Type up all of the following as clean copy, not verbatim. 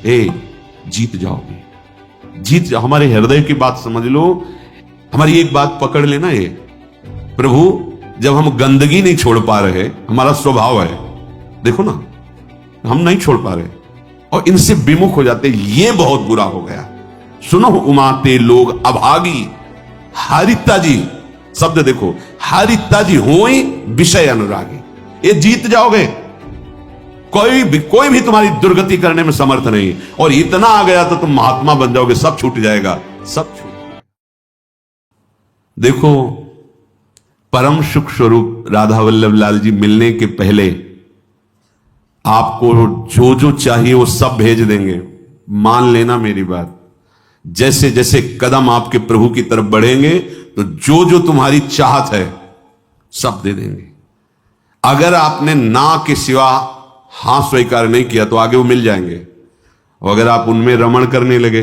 जीत जाओगे, जीत जाओ। हमारे हृदय की बात समझ लो, हमारी एक बात पकड़ लेना। ये प्रभु, जब हम गंदगी नहीं छोड़ पा रहे, हमारा स्वभाव है, देखो ना, हम नहीं छोड़ पा रहे और इनसे विमुख हो जाते, ये बहुत बुरा हो गया। सुनो उमाते लोग अभागी, हारिता जी शब्द देखो, हारिता जी होई विषय अनुरागी। ये जीत जाओगे, कोई भी तुम्हारी दुर्गति करने में समर्थ नहीं। और इतना आ गया तो तुम महात्मा बन जाओगे, सब छूट जाएगा, सब छूट जाएगा। देखो, परम सुख स्वरूप राधा वल्लभ लाल जी मिलने के पहले आपको जो जो चाहिए वो सब भेज देंगे। मान लेना मेरी बात। जैसे जैसे कदम आपके प्रभु की तरफ बढ़ेंगे तो जो जो तुम्हारी चाहत है सब दे देंगे। अगर आपने ना के सिवा हां स्वीकार नहीं किया तो आगे वो मिल जाएंगे, और अगर आप उनमें रमण करने लगे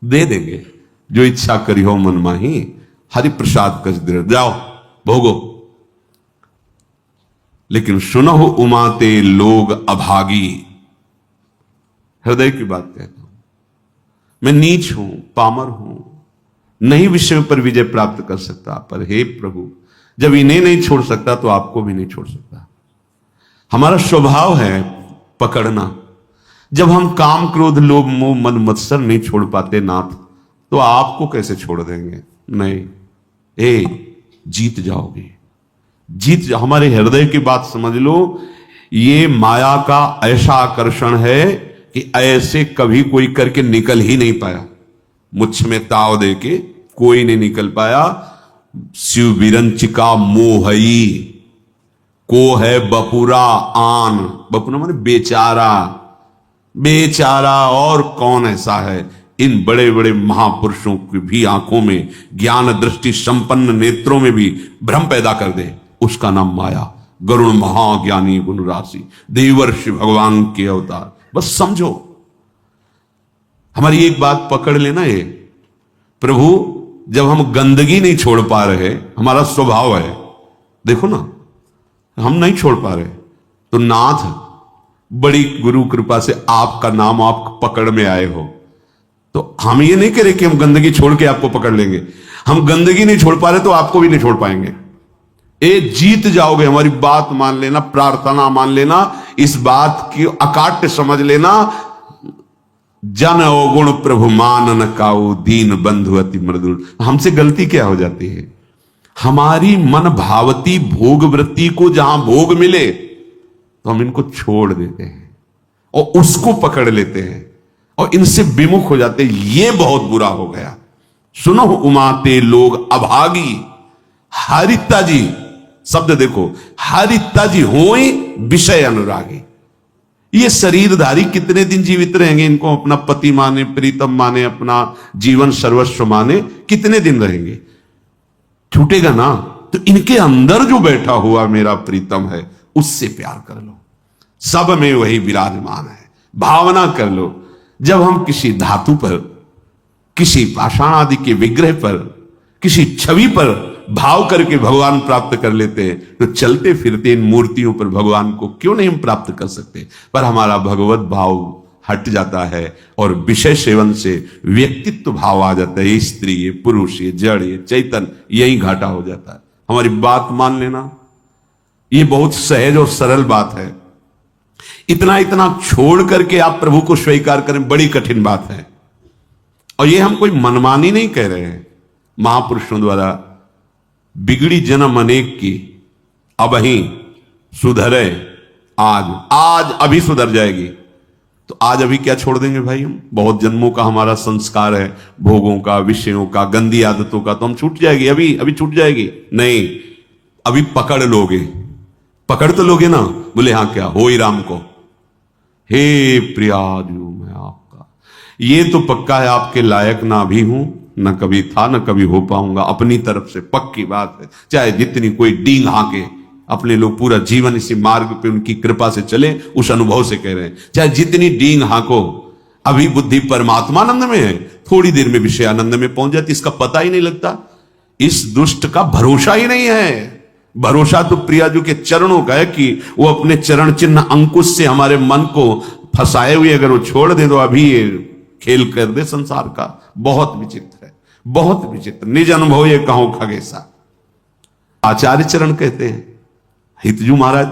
दे देंगे। जो इच्छा करी हो मन माही, हरि प्रसाद कस दे, जाओ भोगो। लेकिन सुनो उमाते लोग अभागी, हृदय की बात कहता हूं, मैं नीच हूं, पामर हूं, नहीं विषय पर विजय प्राप्त कर सकता, पर हे प्रभु, जब इन्हें नहीं छोड़ सकता तो आपको भी नहीं छोड़ सकता। हमारा स्वभाव है पकड़ना। जब हम काम क्रोध लोभ मोह मन मत्सर नहीं छोड़ पाते नाथ, तो आपको कैसे छोड़ देंगे? नहीं, जीत जाओगे, जीत जाओ। हमारे हृदय की बात समझ लो। ये माया का ऐसा आकर्षण है कि ऐसे कभी कोई करके निकल ही नहीं पाया। मुझ में ताव दे के कोई नहीं निकल पाया। शिव विरंचिका मोहई को है बपुरा आन, बपुरा माने बेचारा, बेचारा और कौन ऐसा है? इन बड़े बड़े महापुरुषों की भी आंखों में, ज्ञान दृष्टि संपन्न नेत्रों में भी भ्रम पैदा कर दे, उसका नाम माया। गरुण महाज्ञानी गुण राशि, देवर्षि भगवान के अवतार। बस समझो, हमारी एक बात पकड़ लेना। ये प्रभु, जब हम गंदगी नहीं छोड़ पा रहे, हमारा स्वभाव है, देखो ना, हम नहीं छोड़ पा रहे, तो नाथ बड़ी गुरु कृपा से आपका नाम आप पकड़ में आए हो, तो हम ये नहीं कह रहे कि हम गंदगी छोड़ के आपको पकड़ लेंगे। हम गंदगी नहीं छोड़ पा रहे तो आपको भी नहीं छोड़ पाएंगे। जीत जाओगे, हमारी बात मान लेना, प्रार्थना मान लेना, इस बात की अकाट्य समझ लेना। जन अवगुण प्रभु मानन काऊ, दीन बंधु अति मृदुल। हमसे गलती क्या हो जाती है? हमारी मन भावती भोग वृत्ति को जहां भोग मिले तो हम इनको छोड़ देते हैं और उसको पकड़ लेते हैं और इनसे विमुख हो जाते हैं। ये बहुत बुरा हो गया। सुनो उमाते लोग अभागी, हारिता जी शब्द देखो, हारिता जी होई विषय अनुरागी। ये शरीरधारी कितने दिन जीवित रहेंगे? इनको अपना पति माने, प्रीतम माने, अपना जीवन सर्वस्व माने, कितने दिन रहेंगे? छूटेगा ना। तो इनके अंदर जो बैठा हुआ मेरा प्रीतम है, उससे प्यार कर लो। सब में वही विराजमान है, भावना कर लो। जब हम किसी धातु पर, किसी पाषाण आदि के विग्रह पर, किसी छवि पर भाव करके भगवान प्राप्त कर लेते हैं, तो चलते फिरते इन मूर्तियों पर भगवान को क्यों नहीं हम प्राप्त कर सकते? पर हमारा भगवत भाव हट जाता है और विषय सेवन से व्यक्तित्व भाव आ जाता है। ये स्त्री, ये पुरुष, ये जड़, ये चैतन्य, यही घाटा हो जाता है। हमारी बात मान लेना, ये बहुत सहज और सरल बात है। इतना इतना छोड़ करके आप प्रभु को स्वीकार करें, बड़ी कठिन बात है। और ये हम कोई मनमानी नहीं कह रहे हैं। महापुरुषों द्वारा बिगड़ी जन्म अनेक की, अब ही सुधरे आज अभी सुधर जाएगी। तो आज अभी क्या छोड़ देंगे भाई? हम बहुत जन्मों का हमारा संस्कार है, भोगों का, विषयों का, गंदी आदतों का, तो हम छूट जाएगी, अभी छूट जाएगी नहीं। अभी पकड़ लोगे, पकड़ तो लोगे ना। बोले हाँ, क्या हो ही राम को, हे प्रियाजू मैं आपका, ये तो पक्का है आपके लायक ना भी हूं, न कभी था न कभी हो पाऊंगा। अपनी तरफ से पक्की बात है। चाहे जितनी कोई डींग हाके, अपने लोग पूरा जीवन इसी मार्ग पे उनकी कृपा से चले, उस अनुभव से कह रहे हैं। चाहे जितनी डींग हाको, अभी बुद्धि परमात्मानंद में है, थोड़ी देर में विषय आनंद में पहुंच जाती, इसका पता ही नहीं लगता। इस दुष्ट का भरोसा ही नहीं है। भरोसा तो प्रियाजू के चरणों का है कि वो अपने चरण चिन्ह अंकुश से हमारे मन को फंसाए हुए अगर वो छोड़ दे तो अभी ये खेल कर दे संसार का। बहुत विचित्र है, बहुत विचित्र। निज अनुभव ये कहो खगेसा। आचार्य चरण कहते हैं, हितजू महाराज,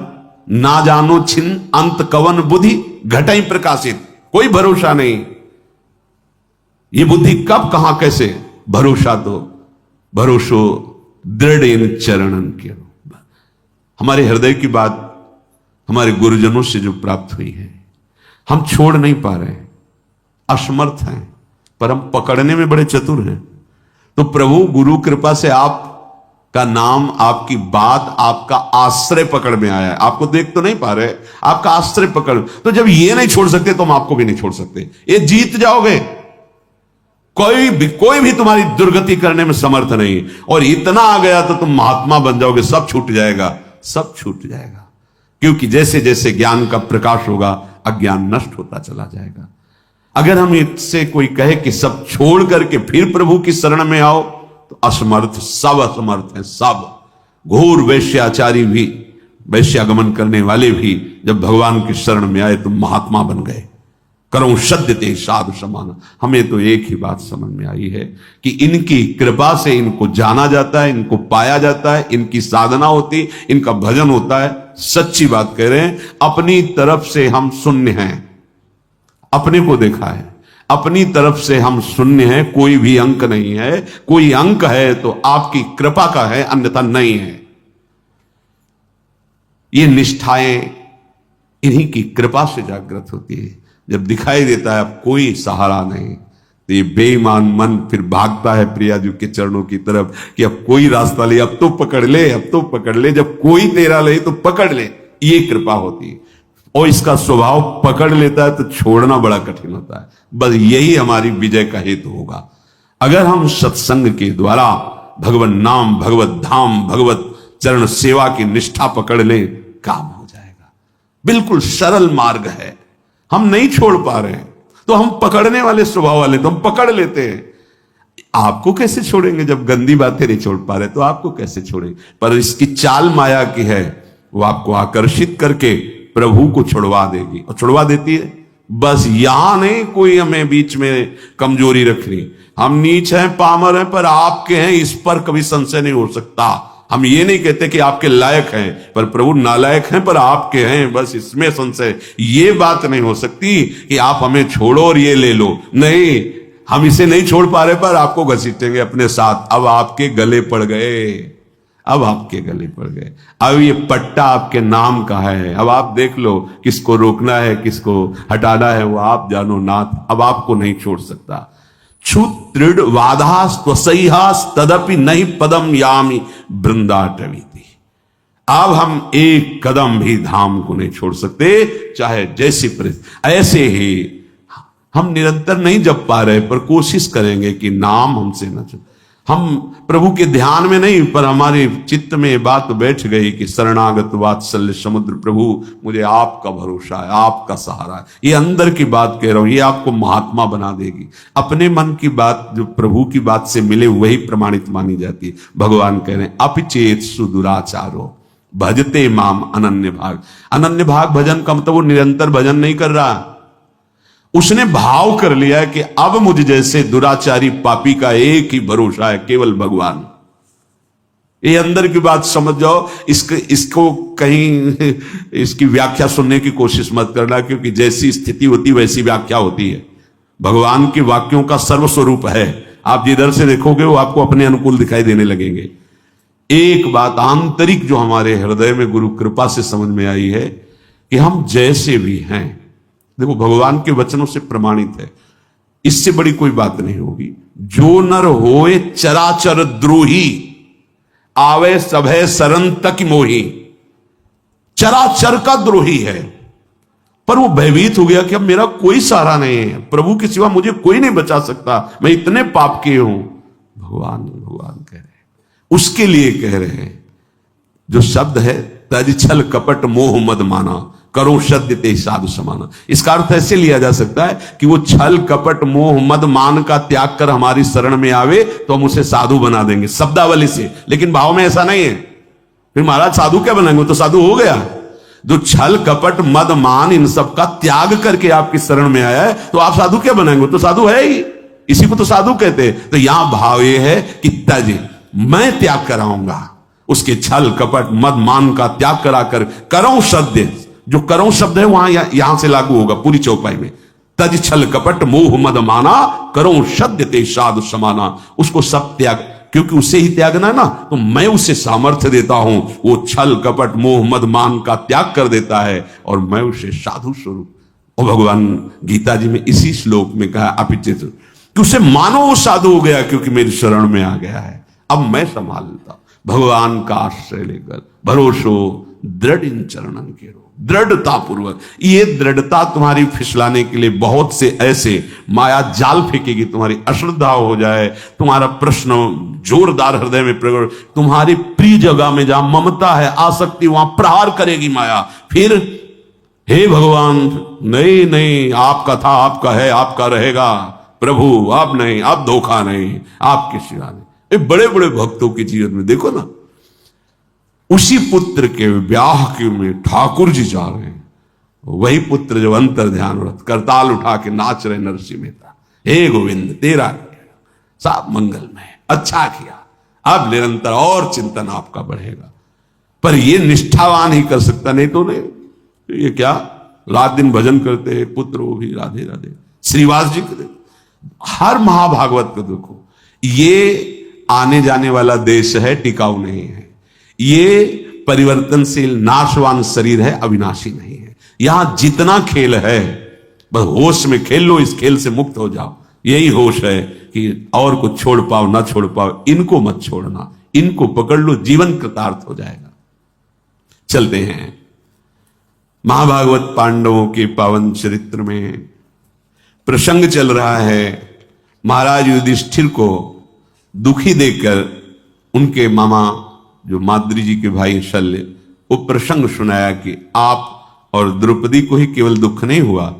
ना जानो छिन अंत कवन बुद्धि घटाई प्रकाशित। कोई भरोसा नहीं, ये बुद्धि कब कहां कैसे। भरोसा तो भरोसो दृढ़ इन चरणन के। हमारे हृदय की बात हमारे गुरुजनों से जो प्राप्त हुई है, हम छोड़ नहीं पा रहे हैं, असमर्थ हैं, पर हम पकड़ने में बड़े चतुर हैं। तो प्रभु गुरु कृपा से आपका नाम, आपकी बात, आपका आश्रय पकड़ में आया है। आपको देख तो नहीं पा रहे, आपका आश्रय पकड़। तो जब ये नहीं छोड़ सकते तो हम आपको भी नहीं छोड़ सकते। ये जीत जाओगे, कोई भी तुम्हारी दुर्गति करने में समर्थ नहीं। और इतना आ गया तो तुम महात्मा बन जाओगे, सब छूट जाएगा, सब छूट जाएगा। क्योंकि जैसे जैसे ज्ञान का प्रकाश होगा, अज्ञान नष्ट होता चला जाएगा। अगर हम इससे कोई कहे कि सब छोड़ करके फिर प्रभु की शरण में आओ, तो असमर्थ, सब असमर्थ हैं, सब। घोर वैश्याचारी भी, वैश्यागमन करने वाले भी जब भगवान की शरण में आए तो महात्मा बन गए। करो सद्यते साधु समान। हमें तो एक ही बात समझ में आई है कि इनकी कृपा से इनको जाना जाता है, इनको पाया जाता है, इनकी साधना होती, इनका भजन होता है। सच्ची बात कह रहे हैं, अपनी तरफ से हम शून्य हैं। अपने को देखा है, अपनी तरफ से हम शून्य हैं, कोई भी अंक नहीं है। कोई अंक है तो आपकी कृपा का है, अन्यथा नहीं है। ये निष्ठाएं इन्हीं की कृपा से जागृत होती है। जब दिखाई देता है अब कोई सहारा नहीं, तो ये बेईमान मन फिर भागता है प्रिया जी के चरणों की तरफ कि अब कोई रास्ता ले, अब तो पकड़ ले, अब तो पकड़ ले। जब कोई तेरा ले तो पकड़ ले, ये कृपा होती है। और इसका स्वभाव पकड़ लेता है तो छोड़ना बड़ा कठिन होता है। बस यही हमारी विजय का हेतु होगा। अगर हम सत्संग के द्वारा भगवत नाम, भगवत धाम, भगवत चरण सेवा की निष्ठा पकड़ लें, काम हो जाएगा। बिल्कुल सरल मार्ग है, हम नहीं छोड़ पा रहे हैं तो हम पकड़ने वाले स्वभाव वाले, तो हम पकड़ लेते हैं। आपको कैसे छोड़ेंगे जब गंदी बातें नहीं छोड़ पा रहे, तो आपको कैसे छोड़ेंगे। पर इसकी चाल माया की है, वो आपको आकर्षित करके प्रभु को छुड़वा देगी, और छुड़वा देती है। बस यहां नहीं कोई हमें बीच में कमजोरी रखनी। हम नीच हैं, पामर हैं, पर आपके हैं, इस पर कभी संशय नहीं हो सकता। हम ये नहीं कहते कि आपके लायक हैं, पर प्रभु नालायक हैं, पर आपके हैं, बस इसमें संशय। ये बात नहीं हो सकती कि आप हमें छोड़ो और ये ले लो। नहीं, हम इसे नहीं छोड़ पा रहे, पर आपको घसीटेंगे अपने साथ। अब आपके गले पड़ गए, अब आपके गले पड़ गए। अब ये पट्टा आपके नाम का है। अब आप देख लो किसको रोकना है, किसको हटाना है, वो आप जानो नाथ। अब आपको नहीं छोड़ सकता। क्षुत्रिड वाधास त्वसैहास तदपि नहीं पदम यामी वृंदाटवीति। अब हम एक कदम भी धाम को नहीं छोड़ सकते, चाहे जैसी परिस्थिति। ऐसे ही हम निरंतर नहीं जप पा रहे, पर कोशिश करेंगे कि नाम हमसे न छूटे। हम प्रभु के ध्यान में नहीं, पर हमारे चित्त में बात बैठ गई कि शरणागत वात्सल्य समुद्र प्रभु, मुझे आपका भरोसा है, आपका सहारा है। ये अंदर की बात कह रहा हूं, ये आपको महात्मा बना देगी। अपने मन की बात जो प्रभु की बात से मिले वही प्रमाणित मानी जाती है। भगवान कह रहे हैं, अपिचेत सुदुराचारो भजते माम अनन्य भाग। अनन्य भाग भजन का मतलब वो निरंतर भजन नहीं कर रहा, उसने भाव कर लिया है कि अब मुझ जैसे दुराचारी पापी का एक ही भरोसा है, केवल भगवान। ये अंदर की बात समझ जाओ। इसको कहीं इसकी व्याख्या सुनने की कोशिश मत करना, क्योंकि जैसी स्थिति होती वैसी व्याख्या होती है। भगवान के वाक्यों का सर्वस्वरूप है। आप जिधर से देखोगे वो आपको अपने अनुकूल दिखाई देने लगेंगे। एक बात आंतरिक जो हमारे हृदय में गुरु कृपा से समझ में आई है कि हम जैसे भी हैं, देखो भगवान के वचनों से प्रमाणित है, इससे बड़ी कोई बात नहीं होगी। जो नर होए चराचर द्रोही, आवे सभय सरन तक मोही। चराचर का द्रोही है, पर वो भयभीत हो गया कि अब मेरा कोई सहारा नहीं है, प्रभु के सिवा मुझे कोई नहीं बचा सकता, मैं इतने पाप किए हूं। भगवान कह रहे हैं, उसके लिए कह रहे हैं जो शब्द है, तज छल कपट मोह मद माना, करो सद्यते साधु समाना। इसका अर्थ ऐसे लिया जा सकता है कि वो छल कपट मोह मद मान का त्याग कर हमारी शरण में आवे तो हम उसे साधु बना देंगे, शब्दावली से। लेकिन भाव में ऐसा नहीं है। फिर महाराज साधु क्या बनाएंगे, तो साधु हो गया। जो छल कपट मद मान इन सब का त्याग करके आपकी शरण में आया है, तो आप साधु क्या बनाएंगे? तो साधु है ही, इसी को तो साधु कहते हैं। तो यहां भाव ये है कि तज, मैं त्याग कराऊंगा उसके छल कपट मद मान का त्याग कराकर करो सद्य। जो करो शब्द है वहां यहां से लागू होगा पूरी चौपाई में। तज छल कपट मोह मद माना, करो सद्य ते साधु समाना। उसको सब त्याग, क्योंकि उसे ही त्यागना है ना, तो मैं उसे सामर्थ्य देता हूं, वो छल कपट मोह मद मान का त्याग कर देता है और मैं उसे साधु स्वरूप। और भगवान गीता जी में इसी श्लोक में कहा अपिचित कि उसे मानो वो साधु हो गया क्योंकि मेरी शरण में आ गया है, अब मैं संभाल लेता। भगवान का आश्रय लेकर भरोसो दृढ़ इन चरणन के रो, दृढ़ता पूर्वक। ये दृढ़ता तुम्हारी फिसलाने के लिए बहुत से ऐसे माया जाल फेंकेगी, तुम्हारी अश्रद्धा हो जाए, तुम्हारा प्रश्न जोरदार हृदय में प्रकट, तुम्हारी प्रिय जगह में जहां ममता है आसक्ति वहां प्रहार करेगी माया। फिर हे भगवान नहीं नहीं, आपका था आपका है आपका रहेगा प्रभु, अब नहीं, अब धोखा नहीं, आपके सिवा नहीं। ये बड़े बड़े भक्तों के जीवन में देखो ना, उसी पुत्र के ब्याह के में ठाकुर जी जा रहे हैं, वही पुत्र जो अंतर ध्यान व्रत करताल उठा के नाच रहे नरसिंह मेहता, हे गोविंद तेरा सब मंगलमय, अच्छा किया, अब निरंतर और चिंतन आपका बढ़ेगा। पर ये निष्ठावान ही कर सकता, नहीं तो नहीं। ये क्या रात दिन भजन करते हैं पुत्र, वो भी राधे राधे। श्रीवास जी को हर महाभागवत को देखो, ये आने जाने वाला देश है, टिकाऊ नहीं है। ये परिवर्तनशील नाशवान शरीर है, अविनाशी नहीं है। यहां जितना खेल है बस होश में खेल लो, इस खेल से मुक्त हो जाओ। यही होश है कि और कुछ छोड़ पाओ ना छोड़ पाओ, इनको मत छोड़ना, इनको पकड़ लो, जीवन कृतार्थ हो जाएगा। चलते हैं महाभागवत पांडवों के पावन चरित्र में। प्रसंग चल रहा है महाराज युधिष्ठिर को दुखी देखकर उनके मामा जो माद्री जी के भाई शल्य, वो प्रसंग सुनाया कि आप और द्रौपदी को ही केवल दुख नहीं हुआ,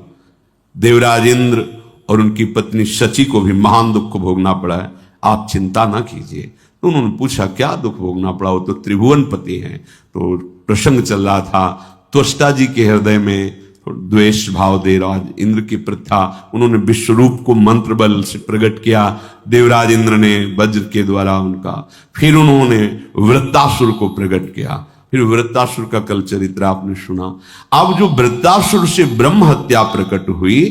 देवराज इंद्र और उनकी पत्नी शची को भी महान दुख भोगना पड़ा है, आप चिंता ना कीजिए। तो उन्होंने पूछा क्या दुख भोगना पड़ा? वो तो त्रिभुवन पति हैं। तो प्रसंग चल रहा था, त्वष्टा जी के हृदय में द्वेष भाव देवराज इंद्र की प्रथा, उन्होंने विश्वरूप को मंत्र बल से प्रकट किया, देवराज इंद्र ने वज्र के द्वारा उनका, फिर उन्होंने वृत्तासुर को प्रकट किया, फिर वृत्तासुर का कल चरित्र आपने सुना। अब जो वृत्तासुर से ब्रह्म हत्या प्रकट हुई,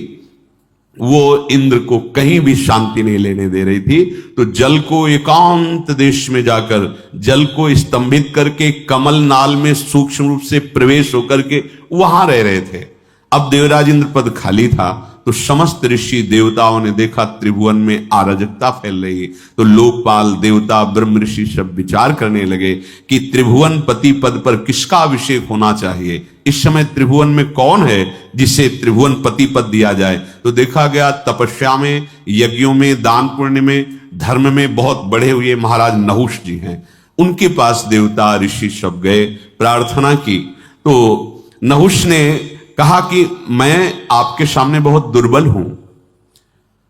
वो इंद्र को कहीं भी शांति नहीं लेने दे रही थी। तो जल को एकांत देश में जाकर जल को स्तंभित करके कमल नाल में सूक्ष्म रूप से प्रवेश होकर के वहां रह रहे थे। अब देवराज इंद्र पद खाली था, तो समस्त ऋषि देवताओं ने देखा त्रिभुवन में अराजकता फैल रही, तो लोकपाल देवता ब्रह्म ऋषि सब विचार करने लगे कि त्रिभुवन पति पद पर किसका अभिषेक होना चाहिए। इस समय त्रिभुवन में कौन है जिसे त्रिभुवन पति पद दिया जाए? तो देखा गया तपस्या में, यज्ञों में, दान पुण्य में, धर्म में बहुत बढ़े हुए महाराज नहुष जी हैं। उनके पास देवता ऋषि सब गए, प्रार्थना की। तो नहुष ने कहा कि मैं आपके सामने बहुत दुर्बल हूं,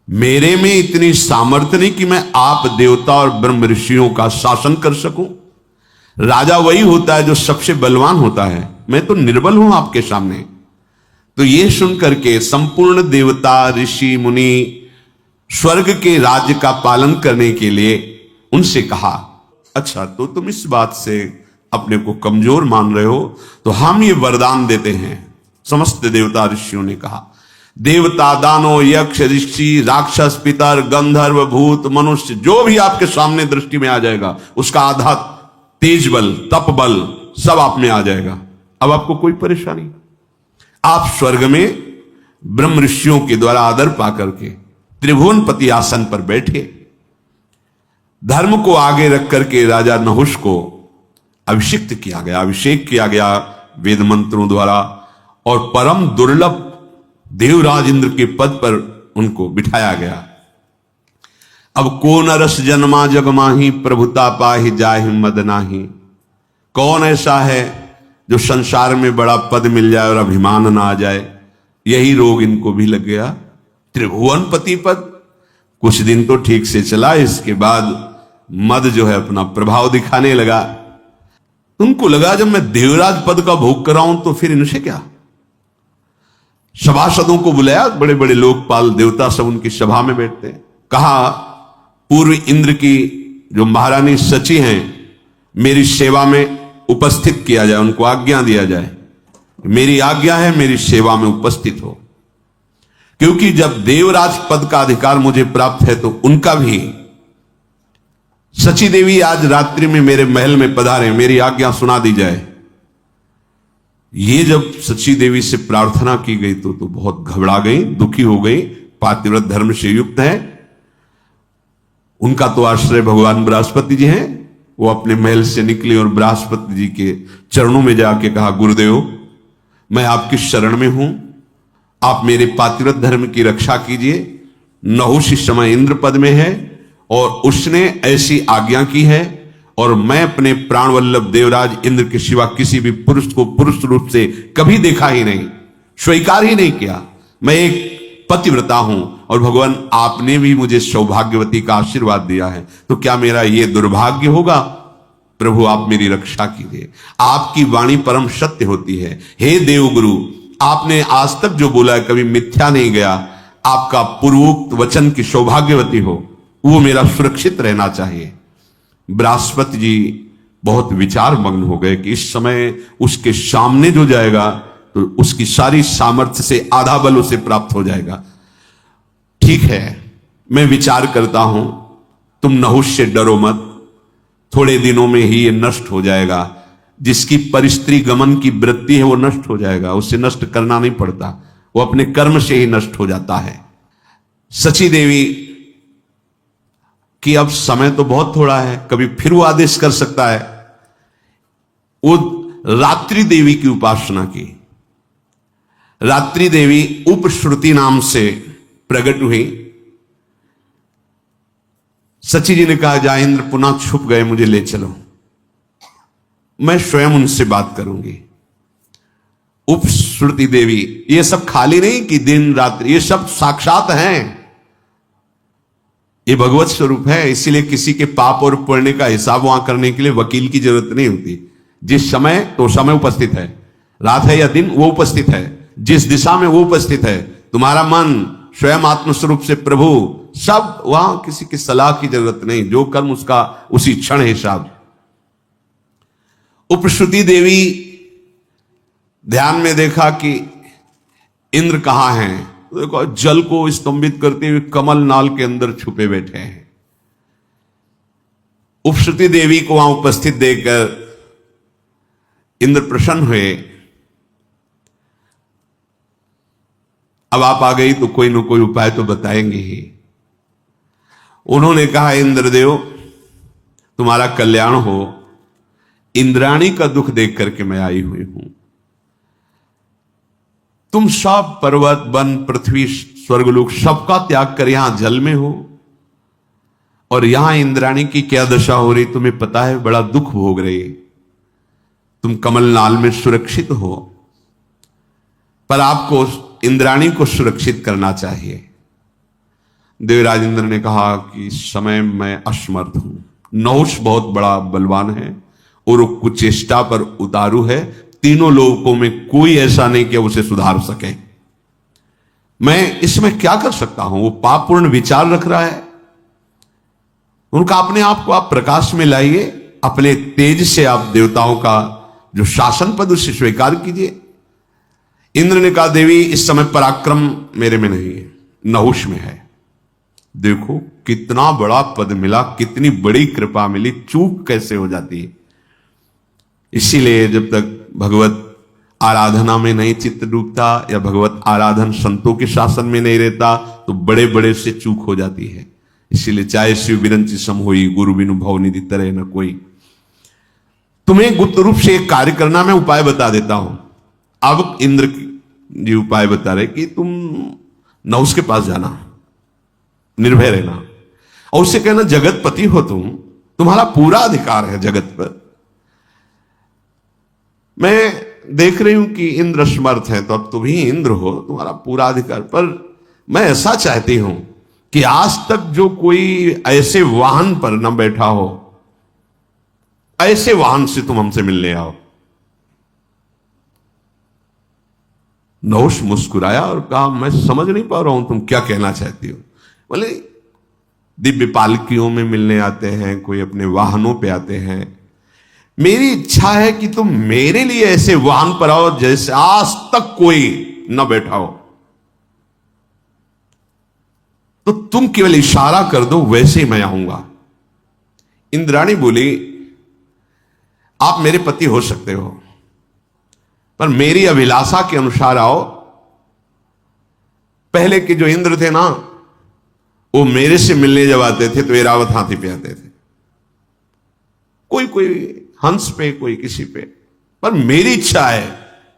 मेरे में इतनी सामर्थ्य नहीं कि मैं आप देवता और ब्रह्म ऋषियों का शासन कर सकूं। राजा वही होता है जो सबसे बलवान होता है, मैं तो निर्बल हूं आपके सामने। तो यह सुनकर के संपूर्ण देवता ऋषि मुनि स्वर्ग के राज्य का पालन करने के लिए उनसे कहा, अच्छा तो तुम इस बात से अपने को कमजोर मान रहे हो, तो हम ये वरदान देते हैं। समस्त देवता ऋषियों ने कहा, देवता दानव यक्ष ऋषि राक्षस पितर गंधर्व भूत मनुष्य जो भी आपके सामने दृष्टि में आ जाएगा, उसका आधा तेज बल तप बल सब आप में आ जाएगा। अब आपको कोई परेशानी, आप स्वर्ग में ब्रह्म ऋषियों के द्वारा आदर पाकर के त्रिभुवन पति आसन पर बैठे। धर्म को आगे रख करके राजा नहुष को अभिषिक्त किया गया, अभिषेक किया गया वेद मंत्रों द्वारा, और परम दुर्लभ देवराज इंद्र के पद पर उनको बिठाया गया। अब कौन रस जन्मा जग माही, प्रभुता पाहि जाहि मद नाही। कौन ऐसा है जो संसार में बड़ा पद मिल जाए और अभिमान ना आ जाए? यही रोग इनको भी लग गया, त्रिभुवन पति पद। कुछ दिन तो ठीक से चला, इसके बाद मद जो है अपना प्रभाव दिखाने लगा। उनको लगा जब मैं देवराज पद का भोग कर रहा हूं तो फिर इनसे क्या। सभासदों को बुलाया, बड़े बड़े लोकपाल देवता सब उनकी सभा में बैठते हैं। कहा पूर्व इंद्र की जो महारानी सची हैं मेरी सेवा में उपस्थित किया जाए, उनको आज्ञा दिया जाए, मेरी आज्ञा है मेरी सेवा में उपस्थित हो, क्योंकि जब देवराज पद का अधिकार मुझे प्राप्त है तो उनका भी। सची देवी आज रात्रि में मेरे महल में पधारे, मेरी आज्ञा सुना दी जाए। ये जब सची देवी से प्रार्थना की गई तो बहुत घबरा गई, दुखी हो गई। पातिव्रत धर्म से युक्त है, उनका तो आश्रय भगवान बृहस्पति जी हैं। वो अपने महल से निकले और बृहस्पति जी के चरणों में जाके कहा, गुरुदेव मैं आपकी शरण में हूं, आप मेरे पातिव्रत धर्म की रक्षा कीजिए। नहुष इस समय इंद्र पद में है और उसने ऐसी आज्ञा की है, और मैं अपने प्राण वल्लभ देवराज इंद्र के सिवा किसी भी पुरुष को पुरुष रूप से कभी देखा ही नहीं, स्वीकार ही नहीं किया। मैं एक पतिव्रता हूं और भगवान आपने भी मुझे सौभाग्यवती का आशीर्वाद दिया है, तो क्या मेरा यह दुर्भाग्य होगा? प्रभु आप मेरी रक्षा कीजिए। आपकी वाणी परम सत्य होती है। हे देवगुरु, आपने आज तक जो बोला है कभी मिथ्या नहीं गया। आपका पूर्वोक्त वचन की सौभाग्यवती हो, वो मेरा सुरक्षित रहना चाहिए। बृहस्पति जी बहुत विचार मग्न हो गए कि इस समय उसके सामने जो जाएगा तो उसकी सारी सामर्थ्य से आधा बल उसे प्राप्त हो जाएगा। ठीक है, मैं विचार करता हूं, तुम नहुष से डरो मत, थोड़े दिनों में ही ये नष्ट हो जाएगा। जिसकी परिस्त्री गमन की वृत्ति है वो नष्ट हो जाएगा, उसे नष्ट करना नहीं पड़ता, वो अपने कर्म से ही नष्ट हो जाता है। सची देवी कि अब समय तो बहुत थोड़ा है, कभी फिर वो आदेश कर सकता है। वो रात्रि देवी की उपासना की। रात्रि देवी उपश्रुति नाम से प्रकट हुई। सची जी ने कहा, जा इंद्र पुनः छुप गए, मुझे ले चलो, मैं स्वयं उनसे बात करूंगी। उपश्रुति देवी, ये सब खाली नहीं कि दिन रात्रि, ये सब साक्षात हैं, ये भगवत स्वरूप है। इसीलिए किसी के पाप और पुण्य का हिसाब वहां करने के लिए वकील की जरूरत नहीं होती। जिस समय तो समय उपस्थित है, रात है या दिन वो उपस्थित है, जिस दिशा में वो उपस्थित है। तुम्हारा मन स्वयं आत्मस्वरूप से प्रभु, सब वहां किसी की सलाह की जरूरत नहीं, जो कर्म उसका उसी क्षण हिसाब। उपश्रुति देवी ध्यान में देखा कि इंद्र कहां हैं, देखो जल को स्तंभित करते हुए कमल नाल के अंदर छुपे बैठे हैं। उपश्रुति देवी को वहां उपस्थित देखकर इंद्र प्रसन्न हुए। अब आप आ गई तो कोई न कोई उपाय तो बताएंगे ही। उन्होंने कहा, इंद्रदेव तुम्हारा कल्याण हो, इंद्राणी का दुख देख करके मैं आई हुई हूं। तुम सब पर्वत वन पृथ्वी स्वर्गलोक सबका त्याग कर यहां जल में हो, और यहां इंद्राणी की क्या दशा हो रही तुम्हें पता है, बड़ा दुख भोग रही। तुम कमलनाल में सुरक्षित हो, पर आपको इंद्राणी को सुरक्षित करना चाहिए। देवराज इंद्र ने कहा कि इस समय मैं असमर्थ हूं। नहुष बहुत बड़ा बलवान है और कुचेष्टा पर उतारू है, तीनों लोगों में कोई ऐसा नहीं कि उसे सुधार सके। मैं इसमें क्या कर सकता हूं? वो पापपूर्ण विचार रख रहा है। उनका अपने आप को आप प्रकाश में लाइए, अपने तेज से आप देवताओं का जो शासन पद उसे स्वीकार कीजिए। इंद्र ने कहा, देवी इस समय पराक्रम मेरे में नहीं है, नहुष में है। देखो कितना बड़ा पद मिला, कितनी बड़ी कृपा मिली, चूक कैसे हो जाती है। इसीलिए जब तक भगवत आराधना में नहीं चित्त डूबता या भगवत आराधन संतों के शासन में नहीं रहता तो बड़े बड़े से चूक हो जाती है। इसीलिए चाहे शिव बिरंची सम होई, गुरु बिनु भव निधि तरह न कोई। तुम्हें गुप्त रूप से एक कार्य करना मैं उपाय बता देता हूं। अब इंद्र जी उपाय बता रहे कि तुम नहुष के पास जाना, निर्भय रहना, और उससे कहना जगतपति हो तुम, तुम्हारा पूरा अधिकार है जगत पर। मैं देख रही हूं कि इंद्र समर्थ है, तो अब तुम ही इंद्र हो, तुम्हारा पूरा अधिकार। पर मैं ऐसा चाहती हूं कि आज तक जो कोई ऐसे वाहन पर न बैठा हो, ऐसे वाहन से तुम हमसे मिलने आओ। नहुष मुस्कुराया और कहा, मैं समझ नहीं पा रहा हूं तुम क्या कहना चाहती हो। बोले, दिव्य पालकियों में मिलने आते हैं, कोई अपने वाहनों पे आते हैं। मेरी इच्छा है कि तुम मेरे लिए ऐसे वाहन पर आओ जैसे आज तक कोई न बैठा हो। तो तुम केवल इशारा कर दो, वैसे ही मैं आऊंगा। इंद्राणी बोली, आप मेरे पति हो सकते हो, पर मेरी अभिलाषा के अनुसार आओ। पहले के जो इंद्र थे ना, वो मेरे से मिलने जब आते थे तो ऐरावत हाथी पे आते थे, कोई कोई हंस पे, कोई किसी पे। पर मेरी इच्छा है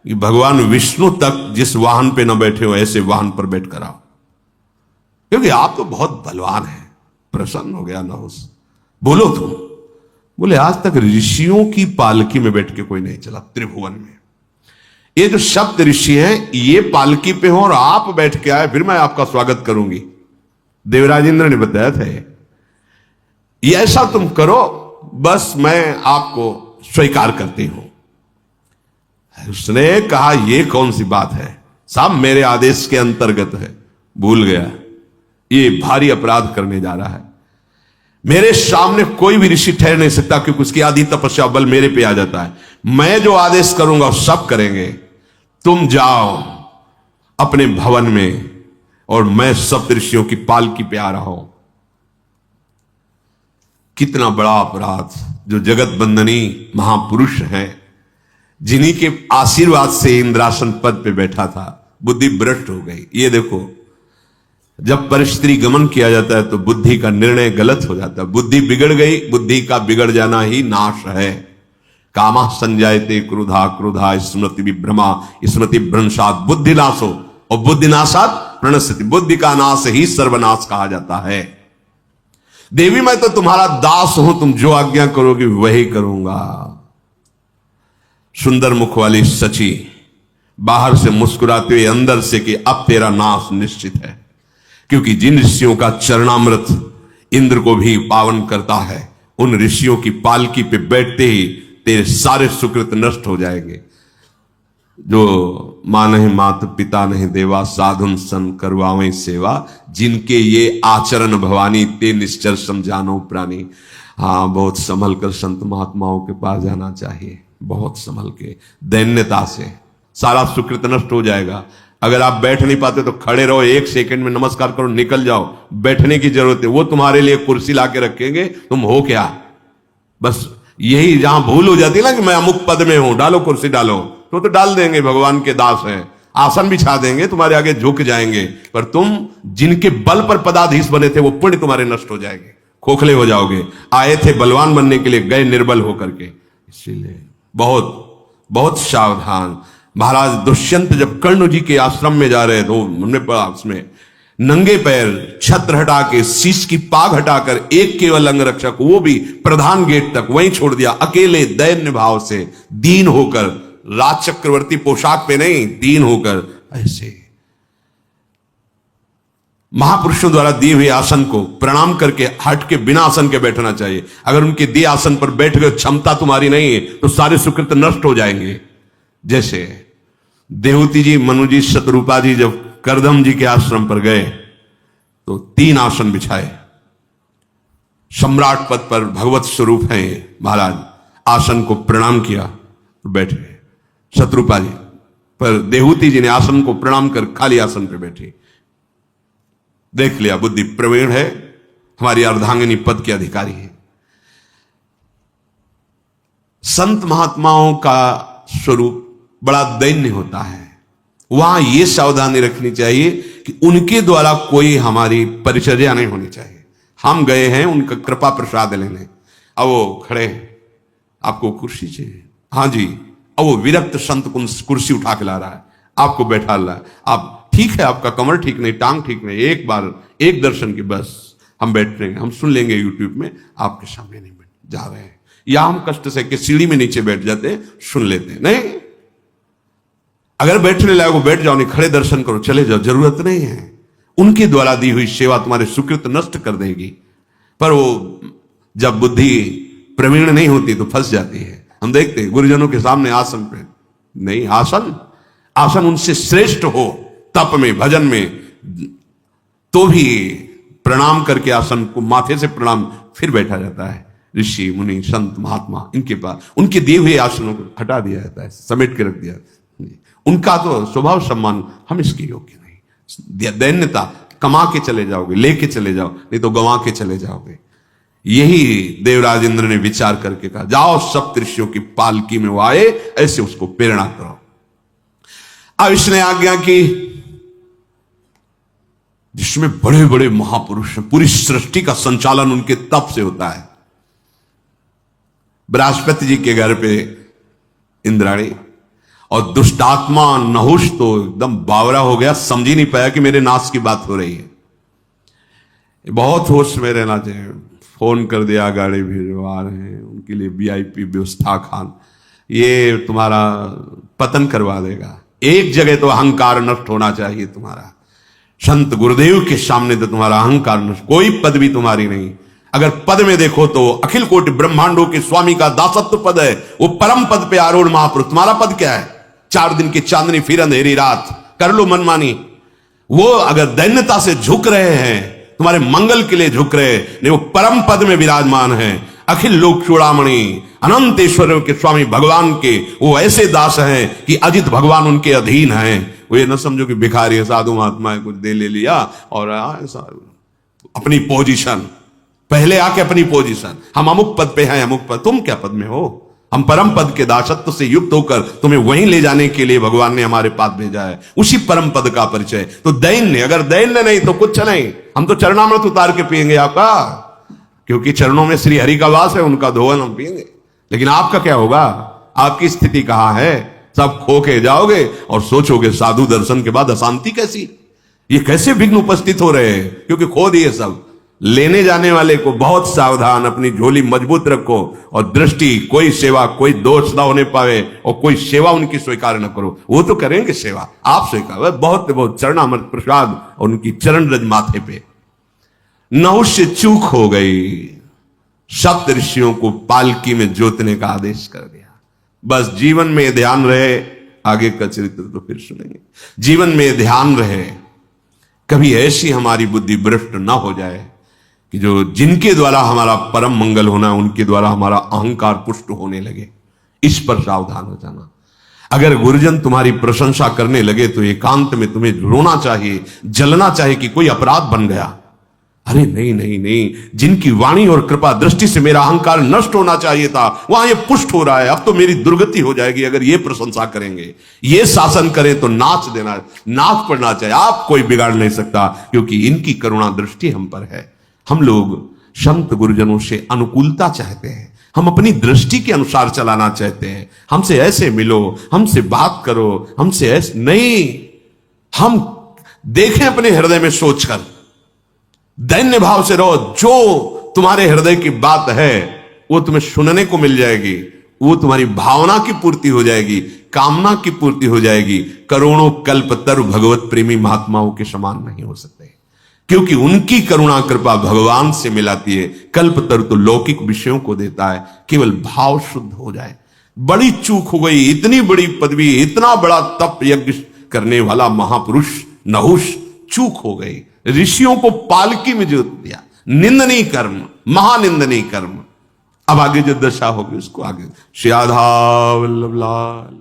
कि भगवान विष्णु तक जिस वाहन पे न बैठे हो, ऐसे वाहन पर बैठ कर आओ, क्योंकि आप तो बहुत बलवान हैं। प्रसन्न हो गया नहुष। बोलो तुम। बोले, आज तक ऋषियों की पालकी में बैठ के कोई नहीं चला त्रिभुवन में। ये जो शब्द ऋषि हैं, ये पालकी पे हो और आप बैठ के आए, फिर मैं आपका स्वागत करूंगी। देवराज इंद्र ने बताया था ये ऐसा तुम करो, बस मैं आपको स्वीकार करती हूं। उसने कहा, यह कौन सी बात है साहब, मेरे आदेश के अंतर्गत है। भूल गया, ये भारी अपराध करने जा रहा है। मेरे सामने कोई भी ऋषि ठहर नहीं सकता, क्योंकि उसकी आदि तपस्या बल मेरे पे आ जाता है। मैं जो आदेश करूंगा सब करेंगे। तुम जाओ अपने भवन में, और मैं सप्त ऋषियों की पालकी पे आ रहा हूं। कितना बड़ा अपराध। जो जगत बंदनी महापुरुष हैं, जिन्हीं के आशीर्वाद से इंद्रासन पद पे बैठा था, बुद्धि भ्रष्ट हो गई। ये देखो, जब परिस्त्री गमन किया जाता है तो बुद्धि का निर्णय गलत हो जाता है। बुद्धि बिगड़ गई, बुद्धि का बिगड़ जाना ही नाश है। कामा संजायते क्रोधा, क्रोधा स्मृति विभ्रमा, स्मृति भ्रंशात बुद्धिनाशो, और बुद्धिनाशात प्रणश्यति। बुद्धि का नाश ही सर्वनाश कहा जाता है। देवी, मैं तो तुम्हारा दास हूं, तुम जो आज्ञा करोगी वही करूंगा। सुंदर मुख वाली सची बाहर से मुस्कुराते हुए अंदर से कि अब तेरा नाश निश्चित है, क्योंकि जिन ऋषियों का चरणामृत इंद्र को भी पावन करता है, उन ऋषियों की पालकी पे बैठते ही तेरे सारे सुकृत नष्ट हो जाएंगे। जो मां नहीं मात, पिता नहीं देवा, साधुन सन करवावें सेवा, जिनके ये आचरण भवानी, ते निश्चर समझानो प्राणी। हाँ, बहुत संभल कर संत महात्माओं के पास जाना चाहिए, बहुत संभल के, दैन्यता से। सारा सुकृत नष्ट हो जाएगा। अगर आप बैठ नहीं पाते तो खड़े रहो, 1 सेकंड में नमस्कार करो, निकल जाओ। बैठने की जरूरत है, वो तुम्हारे लिए कुर्सी लाके रखेंगे, तुम हो क्या। बस यही जहां भूल हो जाती है ना कि मैं अमुक पद में हूं, डालो कुर्सी डालो, तो डाल देंगे, भगवान के दास हैं, आसन बिछा देंगे, तुम्हारे आगे झुक जाएंगे। पर तुम जिनके बल पर पदाधीश बने थे, वो पुण्य तुम्हारे नष्ट हो जाएंगे, खोखले हो जाओगे। आए थे बलवान बनने के लिए, गए निर्बल होकर के। इसीलिए बहुत बहुत सावधान। महाराज दुष्यंत जब कर्ण जी के आश्रम में जा रहे तो हमने पढ़ा, उसमें नंगे पैर, छत्र हटा के, शीश की पाग हटाकर, एक केवल अंग रक्षक, वो भी प्रधान गेट तक वहीं छोड़ दिया, अकेले दैन्य भाव से, दीन होकर, राज चक्रवर्ती पोशाक पे नहीं, दीन होकर। ऐसे महापुरुषों द्वारा दिए हुए आसन को प्रणाम करके हट के बिना आसन के बैठना चाहिए। अगर उनके दिए आसन पर बैठ गए, क्षमता तुम्हारी नहीं है, तो सारे सुकृत नष्ट हो जाएंगे। जैसे देवती जी, मनु जी, शतरूपा जी जब करदम जी के आश्रम पर गए तो 3 आसन बिछाए। सम्राट पद पर भगवत स्वरूप हैं ये महाराज, आसन को प्रणाम किया, बैठ गए। शत्रुपा जी पर देहूति जी ने आसन को प्रणाम कर खाली आसन पर बैठी। देख लिया, बुद्धि प्रवीण है, हमारी अर्धांगिनी पद के अधिकारी है। संत महात्माओं का स्वरूप बड़ा दैन्य होता है। वहां यह सावधानी रखनी चाहिए कि उनके द्वारा कोई हमारी परिचर्या नहीं होनी चाहिए। हम गए हैं उनका कृपा प्रसाद लेने, अब वो खड़े हैं, आपको कुर्सी चाहिए, हाँ जी, अब वो विरक्त संत कुर्सी उठा के ला रहा है, आपको बैठा रहा है। आप ठीक है, आपका कमर ठीक नहीं, टांग ठीक नहीं, एक बार एक दर्शन की बस हम बैठ रहे हैं, हम सुन लेंगे यूट्यूब में, आपके सामने नहीं बैठ जा रहे हैं। या हम कष्ट से कि सीढ़ी में नीचे बैठ जाते हैं, सुन लेते हैं। नहीं, अगर बैठने लायक हो बैठ जाओ, नहीं खड़े दर्शन करो, चले जाओ, जरूरत नहीं है। उनके द्वारा दी हुई सेवा तुम्हारे सुकृत नष्ट कर देगी। पर वो जब बुद्धि प्रवीण नहीं होती तो फंस जाती है। हम देखते हैं गुरुजनों के सामने आसन पे नहीं, आसन उनसे श्रेष्ठ हो तप में भजन में तो भी प्रणाम करके आसन को माथे से प्रणाम फिर बैठा जाता है। ऋषि मुनि संत महात्मा इनके पास उनके दिए हुए आसनों को हटा दिया जाता है, समेट के रख दिया। उनका तो स्वभाव सम्मान हम इसके योग्य नहीं। दैन्यता कमा के चले जाओगे, लेके चले जाओ, नहीं तो गंवा के चले जाओगे। यही देवराज इंद्र ने विचार करके कहा जाओ सप्तऋषियों की पालकी में वो आए, ऐसे उसको प्रेरणा करो। अब इसने आज्ञा की जिसमें बड़े बड़े महापुरुष हैं, पूरी सृष्टि का संचालन उनके तप से होता है। बृहस्पति जी के घर पे इंद्राणी और दुष्टात्मा नहुष तो एकदम बावरा हो गया, समझ ही नहीं पाया कि मेरे नाश की बात हो रही है। बहुत होश में रहना चाहिए। फोन कर दिया, गाड़ी भिजवा रहे हैं, उनके लिए वीआईपी व्यवस्था खान, ये तुम्हारा पतन करवा देगा। एक जगह तो अहंकार नष्ट होना चाहिए तुम्हारा। संत गुरुदेव के सामने तो तुम्हारा अहंकार नष्ट, कोई पदवी तुम्हारी नहीं। अगर पद में देखो तो अखिल कोटि ब्रह्मांडों के स्वामी का दासत्व पद है, वो परम पद पे आरूढ़ महापुरुष। तुम्हारा पद क्या है? 4 दिन की चांदनी फिर अंधेरी रात, कर लो मनमानी। वो अगर दैन्यता से झुक रहे हैं, तुम्हारे मंगल के लिए झुक रहे, नहीं वो परम पद में विराजमान है। अखिल लोक चूड़ामणि अनंत ऐश्वर्यों के स्वामी भगवान के वो ऐसे दास हैं कि अजित भगवान उनके अधीन हैं। वो ये न समझो कि भिखारी है, साधु महात्मा है, कुछ दे ले लिया और अपनी पोजीशन, पहले आके अपनी पोजीशन, हम अमुक पद पे हैं, अमुक पद। तुम क्या पद में हो? हम परम पद के दासत्व से युक्त होकर तुम्हें वहीं ले जाने के लिए भगवान ने हमारे पास भेजा है, उसी परम पद का परिचय। तो दैन्य, अगर दैन्य नहीं तो कुछ नहीं। हम तो चरणामृत उतार के पिएंगे आपका, क्योंकि चरणों में श्री हरि का वास है, उनका धोवन हम पिएंगे। लेकिन आपका क्या होगा? आपकी स्थिति कहां है? सब खो के जाओगे और सोचोगे साधु दर्शन के बाद अशांति कैसी, ये कैसे विघ्न उपस्थित हो रहे हैं, क्योंकि खो दिए सब। लेने जाने वाले को बहुत सावधान, अपनी झोली मजबूत रखो और दृष्टि, कोई सेवा, कोई दोष ना होने पावे और कोई सेवा उनकी स्वीकार न करो। वो तो करेंगे सेवा, आप स्वीकार, बहुत बहुत चरणामृत प्रसाद और उनकी चरण रज माथे पे। नहुष से चूक हो गई, सप्त ऋषियों को पालकी में जोतने का आदेश कर दिया। बस जीवन में ध्यान रहे, आगे का चरित्र तो फिर सुनेंगे। जीवन में ध्यान रहे, कभी ऐसी हमारी बुद्धि भ्रष्ट ना हो जाए कि जो जिनके द्वारा हमारा परम मंगल होना, उनके द्वारा हमारा अहंकार पुष्ट होने लगे। इस पर सावधान हो जाना। अगर गुरुजन तुम्हारी प्रशंसा करने लगे तो एकांत में तुम्हें रोना चाहिए, जलना चाहिए कि कोई अपराध बन गया। अरे नहीं नहीं नहीं, जिनकी वाणी और कृपा दृष्टि से मेरा अहंकार नष्ट होना चाहिए था, वहां ये पुष्ट हो रहा है, अब तो मेरी दुर्गति हो जाएगी अगर ये प्रशंसा करेंगे, ये शासन करें तो नाच देना, नाच पड़ना चाहिए। आप कोई बिगाड़ नहीं सकता, क्योंकि इनकी करुणा दृष्टि हम पर है। हम लोग संत गुरुजनों से अनुकूलता चाहते हैं, हम अपनी दृष्टि के अनुसार चलाना चाहते हैं। हमसे ऐसे मिलो, हमसे बात करो, हमसे ऐसे नहीं। हम देखें अपने हृदय में सोचकर, दैन्य भाव से रहो। जो तुम्हारे हृदय की बात है वो तुम्हें सुनने को मिल जाएगी, वो तुम्हारी भावना की पूर्ति हो जाएगी, कामना की पूर्ति हो जाएगी। करोड़ों कल्प तरु भगवत प्रेमी महात्माओं के समान नहीं हो सकते, क्योंकि उनकी करुणा कृपा भगवान से मिलाती है। कल्प तरु तो लौकिक विषयों को देता है, केवल भाव शुद्ध हो जाए। बड़ी चूक हो गई, इतनी बड़ी पदवी, इतना बड़ा तप यज्ञ करने वाला महापुरुष नहुष चूक हो गई। ऋषियों को पालकी में जोत दिया, निंदनीय कर्म, महानिंदनीय कर्म। अब आगे जो दशा होगी उसको आगे श्री राधा वल्लभ लाल।